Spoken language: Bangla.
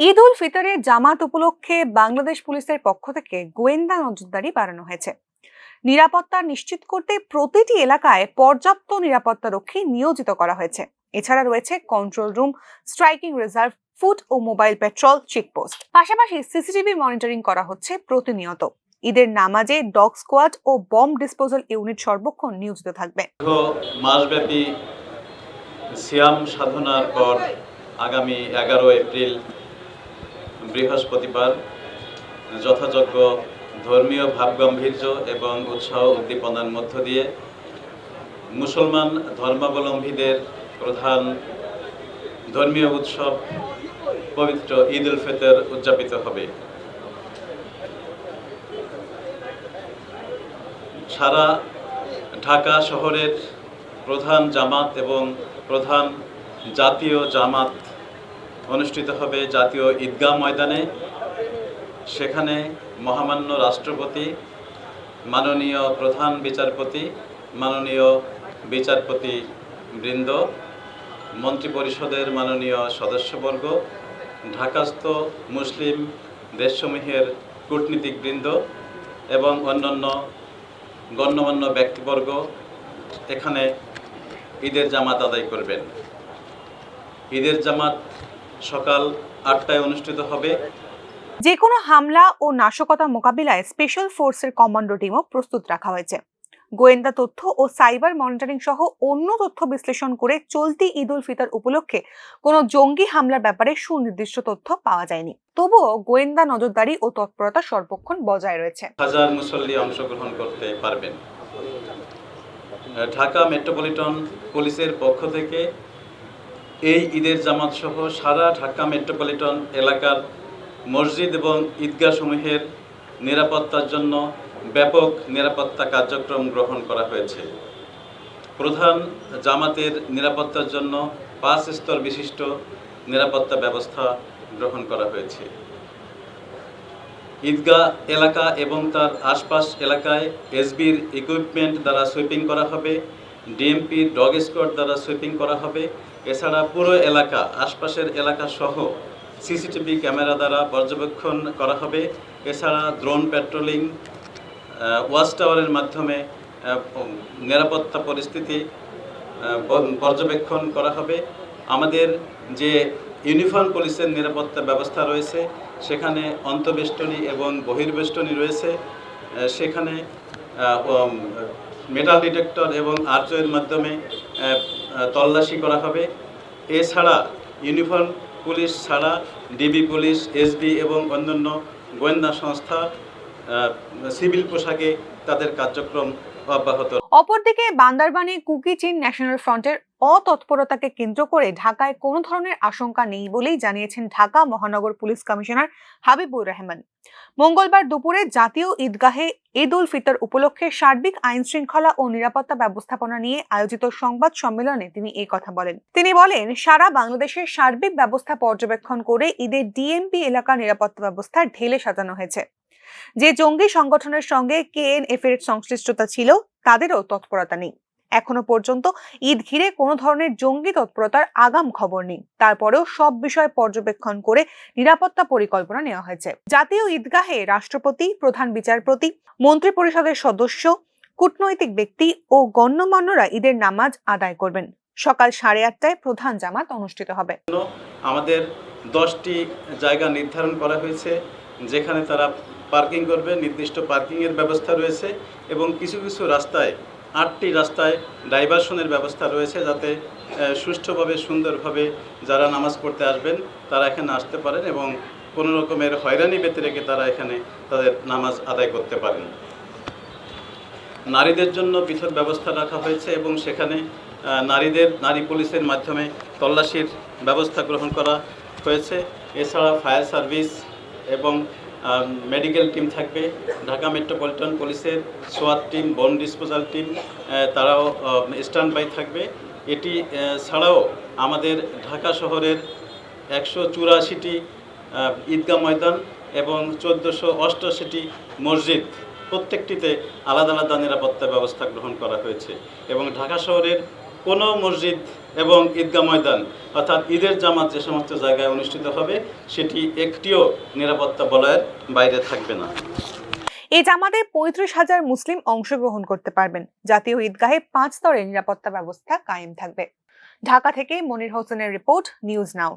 ঈদ উল ফিতরের জামাত উপলক্ষে বাংলাদেশ পুলিশের পক্ষ থেকে গোয়েন্দা নজরদারি বাড়ানো হয়েছে। নিরাপত্তা নিশ্চিত করতে প্রতিটি এলাকায় পর্যাপ্ত নিরাপত্তারক্ষী নিয়োজিত করা হয়েছে। এছাড়া রয়েছে control room, striking reserve, foot ও মোবাইল পেট্রোল চেকপোস্ট। পাশাপাশি সিসিটিভি মনিটরিং করা হচ্ছে প্রতিনিয়ত। ঈদের নামাজে ডগ স্কোয়াড ও বম্ব ডিসপোজাল ইউনিট সর্বক্ষণ নিয়োজিত থাকবে। মাসব্যাপী সিয়াম সাধনার পর আগামী 11 এপ্রিল বৃহস্পতিবার যথাযোগ্য ধর্মীয় ভাবগাম্ভীর্য এবং উৎসাহ উদ্দীপনার মধ্য দিয়ে মুসলমান ধর্মাবলম্বীদের প্রধান ধর্মীয় উৎসব পবিত্র ঈদ উল ফিতর উদযাপিত হবে। সারা ঢাকা শহরের প্রধান জামাত এবং প্রধান জাতীয় জামাত অনুষ্ঠিত হবে জাতীয় ঈদগাহ ময়দানে। সেখানে মহামান্য রাষ্ট্রপতি, মাননীয় প্রধান বিচারপতি, মাননীয় বিচারপতি বৃন্দ, মন্ত্রিপরিষদের মাননীয় সদস্যবর্গ, ঢাকাস্থ মুসলিম দেশসমূহের কূটনীতিকবৃন্দ এবং অন্যান্য গণ্যমান্য ব্যক্তিবর্গ এখানে ঈদের জামাত আদায় করবেন। ঈদের জামাত সকাল 8টায় অনুষ্ঠিত হবে। যে কোনো হামলা ও নাশকতা মোকাবিলায় স্পেশাল ফোর্সের কমান্ডো টিমও প্রস্তুত রাখা হয়েছে। গোয়েন্দা তথ্য ও সাইবার মনিটরিং সহ অন্য তথ্য বিশ্লেষণ করে চলতি ঈদ উল ফিতর উপলক্ষে কোনো জঙ্গি হামলার ব্যাপারে সুনির্দিষ্ট তথ্য পাওয়া যায়নি। তবুও গোয়েন্দা নজরদারি ও তৎপরতা সর্বক্ষণ বজায় রয়েছে। হাজার মুসল্লি অংশগ্রহণ করতে পারবেন। ঢাকা মেট্রোপলিটন পুলিশের পক্ষ থেকে এই ঈদের জামাত সহ সারা ঢাকা মেট্রোপলিটন এলাকার মসজিদ এবং ঈদগাহ সমূহের নিরাপত্তার জন্য ব্যাপক নিরাপত্তা কার্যক্রম গ্রহণ করা হয়েছে। প্রধান জামাতের নিরাপত্তার জন্য 5 স্তর বিশিষ্ট নিরাপত্তা ব্যবস্থা গ্রহণ করা হয়েছে। ঈদগাহ এলাকা এবং তার আশপাশ এলাকায় এসবির ইকুইপমেন্ট দ্বারা সুইপিং করা হবে, ডিএমপির ডগ স্কোয়াড দ্বারা সুইপিং করা হবে। এছাড়া পুরো এলাকা, আশপাশের এলাকা সহ সিসিটিভি ক্যামেরা দ্বারা পর্যবেক্ষণ করা হবে। এছাড়া ড্রোন প্যাট্রোলিং, ওয়াচ টাওয়ারের মাধ্যমে নিরাপত্তা পরিস্থিতি পর্যবেক্ষণ করা হবে। আমাদের যে ইউনিফর্ম পুলিশের নিরাপত্তা ব্যবস্থা রয়েছে সেখানে অন্তঃবেষ্টনী এবং বহির্বেষ্টনী রয়েছে। সেখানে মেটাল ডিটেক্টর এবং আর্চের মাধ্যমে তল্লাশি করা হবে। এছাড়া ইউনিফর্ম পুলিশ ছাড়া ডিবি পুলিশ, এসবি এবং অন্যান্য গোয়েন্দা সংস্থা সিভিল পোশাকে তাদের কার্যক্রম অব্যাহত। অপরদিকে বান্দরবানে কুকি চিন ন্যাশনাল ফ্রন্টের অতৎপরতাকে কেন্দ্র করে ঢাকায় কোনো ধরনের আশঙ্কা নেই বলেই জানিয়েছেন ঢাকা মহানগর পুলিশ কমিশনার হাবিবুর রহমান। মঙ্গলবার দুপুরে জাতীয় ঈদগাহে ঈদ উল ফিতর উপলক্ষে সার্বিক আইন শৃঙ্খলা ও নিরাপত্তা ব্যবস্থাপনা নিয়ে আয়োজিত সংবাদ সম্মেলনে তিনি এই কথা বলেন। তিনি বলেন, সারা বাংলাদেশের সার্বিক ব্যবস্থা পর্যবেক্ষণ করে ঈদের ডিএমপি এলাকার নিরাপত্তা ব্যবস্থা ঢেলে সাজানো হয়েছে। যে জঙ্গি সংগঠনের সঙ্গে কেএনএফ এর সংশ্লিষ্টতা ছিল তাদেরও তৎপরতা নেই। এখনো পর্যন্ত ঈদ ঘিরে কোনো ধরনের জঙ্গি তৎপরতার আগাম খবর নেই। তারপরেও সব বিষয় পর্যবেক্ষণ করে নিরাপত্তা পরিকল্পনা নেওয়া হয়েছে। জাতীয় ঈদগাহে রাষ্ট্রপতি, প্রধান বিচারপতি, মন্ত্রী পরিষদের সদস্য, কূটনৈতিক ব্যক্তি ও গণ্যমান্যরা ঈদের নামাজ আদায় করবেন। সকাল 8:30টায় প্রধান জামাত অনুষ্ঠিত হবে। আমাদের 10টি জায়গা নির্ধারণ করা হয়েছে যেখানে তারা পার্কিং করবে। নির্দিষ্ট পার্কিংয়ের ব্যবস্থা রয়েছে এবং কিছু কিছু রাস্তায় 8টি রাস্তায় ডাইভারশনের ব্যবস্থা রয়েছে যাতে সুষ্ঠুভাবে সুন্দরভাবে যারা নামাজ পড়তে আসবেন তারা এখানে আসতে পারেন এবং কোনো রকমের হয়রানি ব্যতি রেখে তারা এখানে তাদের নামাজ আদায় করতে পারেন। নারীদের জন্য পৃথক ব্যবস্থা রাখা হয়েছে এবং সেখানে নারী পুলিশের মাধ্যমে তল্লাশির ব্যবস্থা গ্রহণ করা হয়েছে। এছাড়া ফায়ার সার্ভিস এবং মেডিকেল টিম থাকবে। ঢাকা মেট্রোপলিটন পুলিশের সোয়াট টিম, বম্ব ডিসপোজাল টিম তারাও স্ট্যান্ড বাই থাকবে। এটি ছাড়াও আমাদের ঢাকা শহরের 184টি ঈদগাহ ময়দান এবং 1488টি মসজিদ, প্রত্যেকটিতে আলাদা আলাদা নিরাপত্তা ব্যবস্থা গ্রহণ করা হয়েছে এবং ঢাকা শহরের কোনো মসজিদ এবং ঈদগাহ ময়দান অর্থাৎ ঈদের জামাত যে সমস্ত জায়গায় অনুষ্ঠিত হবে সেটি একটিও নিরাপত্তা বলয়ের বাইরে থাকবে না। এই জামাতে 35,000 মুসলিম অংশগ্রহণ করতে পারবেন। জাতীয় ঈদগাহে 5 স্তরের নিরাপত্তা ব্যবস্থা কায়েম থাকবে। ঢাকা থেকে মনির হোসেনের রিপোর্ট, নিউজ নাও।